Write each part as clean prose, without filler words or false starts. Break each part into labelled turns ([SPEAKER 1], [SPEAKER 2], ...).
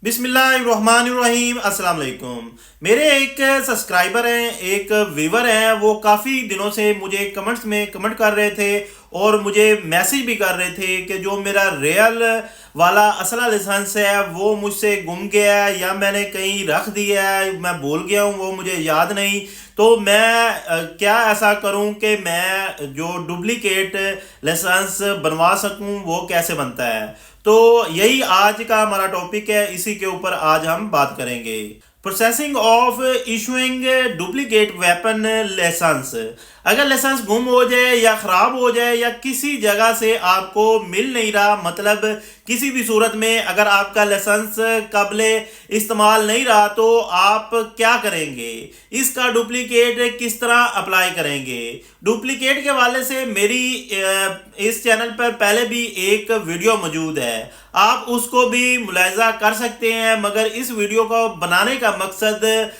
[SPEAKER 1] बिस्मिल्लाहिर्रहमानिर्रहीम। अस्सलाम वालेकुम। मेरे एक सब्सक्राइबर हैं, एक व्यूवर हैं, वो काफ़ी दिनों से मुझे कमेंट्स में कमेंट कर रहे थे और मुझे मैसेज भी कर रहे थे कि जो मेरा रियल वाला असला लाइसेंस है वो मुझसे गुम गया है या मैंने कहीं रख दिया है, मैं भूल गया हूँ, वो मुझे याद नहीं। तो मैं क्या ऐसा करूँ कि मैं जो डुप्लीकेट लाइसेंस बनवा सकूँ, वो कैसे बनता है। तो यही आज का हमारा टॉपिक है, इसी के ऊपर आज हम बात करेंगे। Processing of issuing duplicate weapon licence. अगर लाइसेंस गुम हो जाए या ख़राब हो जाए या किसी जगह से आपको मिल नहीं रहा, मतलब किसी भी सूरत में अगर आपका लाइसेंस काबिले इस्तेमाल नहीं रहा, तो आप क्या करेंगे, इसका डुप्लीकेट किस तरह अप्लाई करेंगे। डुप्लीकेट के हवाले से मेरी इस चैनल पर पहले भी एक वीडियो मौजूद है, आप उसको भी मुलाहिजा कर सकते हैं। मगर इस वीडियो को बनाने का मकसद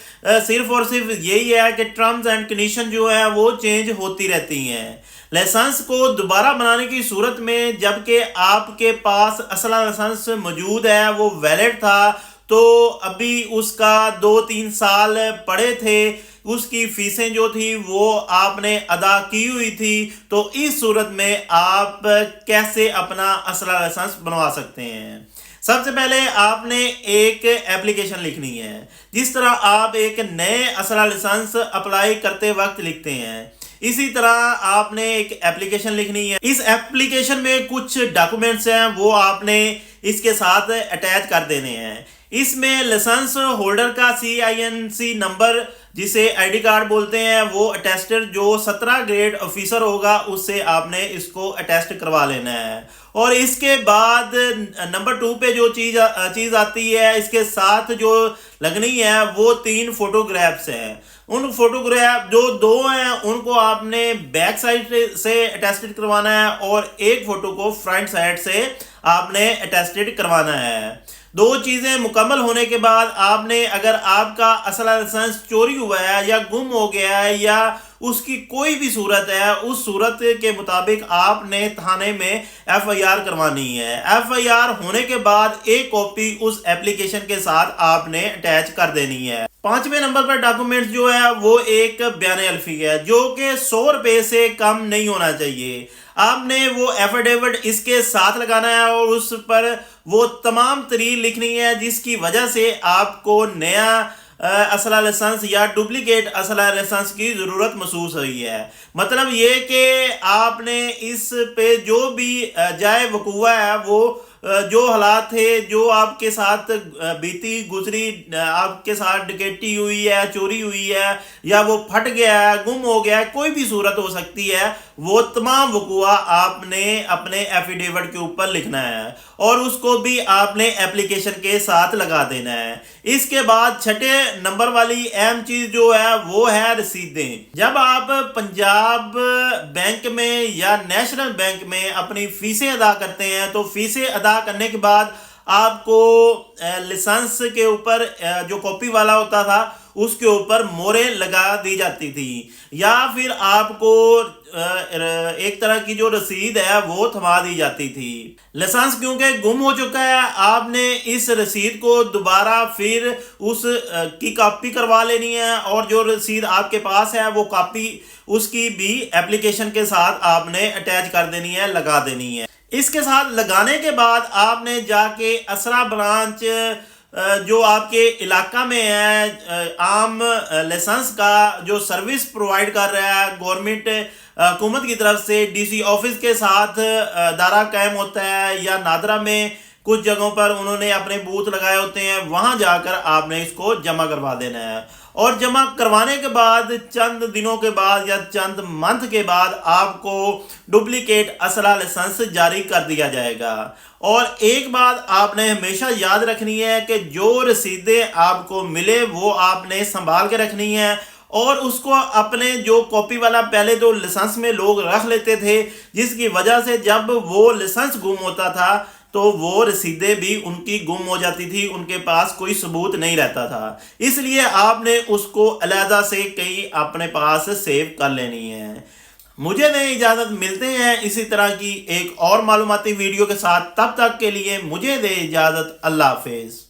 [SPEAKER 1] सिर्फ और सिर्फ यही है कि टर्म्स एंड कंडीशन जो है वो चेंज होती रहती हैं। लाइसेंस को दोबारा बनाने की सूरत में, जबकि आपके पास असला लाइसेंस मौजूद है, वो वैलिड था, तो अभी उसका 2-3 साल पड़े थे, उसकी फीसें जो थी वो आपने अदा की हुई थी, तो इस सूरत में आप कैसे अपना असला लाइसेंस बनवा सकते हैं। सबसे पहले आपने एक एप्लीकेशन लिखनी है, जिस तरह आप एक नए असला लाइसेंस अप्लाई करते वक्त लिखते हैं, इसी तरह आपने एक एप्लीकेशन लिखनी है। इस एप्लीकेशन में कुछ डॉक्यूमेंट्स हैं, वो आपने इसके साथ अटैच कर देने हैं। इसमें लाइसेंस होल्डर का CINC नंबर, जिसे आईडी कार्ड बोलते हैं, वो अटेस्टेड जो 17 ग्रेड ऑफिसर होगा उससे आपने इसको अटेस्ट करवा लेना है। और इसके बाद नंबर 2 पे जो चीज़ आती है, इसके साथ जो लगनी है वो 3 फोटोग्राफ्स हैं। उन फोटोग्राफ जो 2 हैं उनको आपने बैक साइड से अटेस्टेड करवाना है और एक फोटो को फ्रंट साइड से आपने अटेस्टेड करवाना है। 2 चीज़ें मुकम्मल होने के बाद आपने, अगर आपका असला लाइसेंस चोरी हुआ है या गुम हो गया है या उसकी कोई भी सूरत है, उस सूरत के मुताबिक आपने थाने में FIR करवानी है। FIR होने के बाद एक कॉपी उस एप्लीकेशन के साथ आपने अटैच कर देनी है। 5वें नंबर पर डॉक्यूमेंट जो है वो एक बयान अल्फी है, जो कि 100 रुपये से कम नहीं होना चाहिए। आपने वो एफिडेविट इसके साथ लगाना है और उस पर वो तमाम तरीन लिखनी है जिसकी वजह से आपको नया असला लाइसेंस या डुप्लीकेट असला लाइसेंस की ज़रूरत महसूस हुई है। मतलब ये कि आपने इस पे जो भी जाए वकूआ है, वो जो हालात थे, जो आपके साथ बीती गुजरी, आपके साथ डकैती हुई है, चोरी हुई है, या वो फट गया है, गुम हो गया है, कोई भी सूरत हो सकती है, वो तमाम वकूआ आपने अपने एफिडेविट के ऊपर लिखना है और उसको भी आपने एप्लीकेशन के साथ लगा देना है। इसके बाद 6ठे नंबर वाली अहम चीज जो है वो है रसीदें। जब आप पंजाब बैंक में या नेशनल बैंक में अपनी फीसें अदा करते हैं, तो फीसें अदा करने के बाद आपको लाइसेंस के ऊपर जो कॉपी वाला होता था उसके ऊपर मोहरें लगा दी जाती थी, या फिर आपको एक तरह की जो रसीद है वो थमा दी जाती थी। लाइसेंस क्योंकि गुम हो चुका है, आपने इस रसीद को दोबारा फिर उस की कॉपी करवा लेनी है और जो रसीद आपके पास है वो कॉपी उसकी भी एप्लीकेशन के साथ आपने अटैच कर देनी है, लगा देनी है। इसके साथ लगाने के बाद आपने जाके असरा ब्रांच जो आपके इलाका में है, आम लाइसेंस का जो सर्विस प्रोवाइड कर रहा है गवर्नमेंट हुकूमत की तरफ से, DC ऑफिस के साथ दायरा कायम होता है, या नादरा में कुछ जगहों पर उन्होंने अपने बूथ लगाए होते हैं, वहां जाकर आपने इसको जमा करवा देना है। और जमा करवाने के बाद चंद दिनों के बाद या चंद मंथ के बाद आपको डुप्लीकेट असला लाइसेंस जारी कर दिया जाएगा। और एक बात आपने हमेशा याद रखनी है कि जो रसीदें आपको मिले वो आपने संभाल के रखनी है और उसको अपने जो कॉपी वाला, पहले तो लाइसेंस में लोग रख लेते थे, जिसकी वजह से जब वो लाइसेंस गुम होता था तो वो रसीदें भी उनकी गुम हो जाती थी, उनके पास कोई सबूत नहीं रहता था। इसलिए आपने उसको अलहदा से कहीं अपने पास सेव कर लेनी है। मुझे दें इजाज़त, मिलते हैं इसी तरह की एक और मालूमाती वीडियो के साथ। तब तक के लिए मुझे दें इजाज़त। अल्लाह हाफिज़।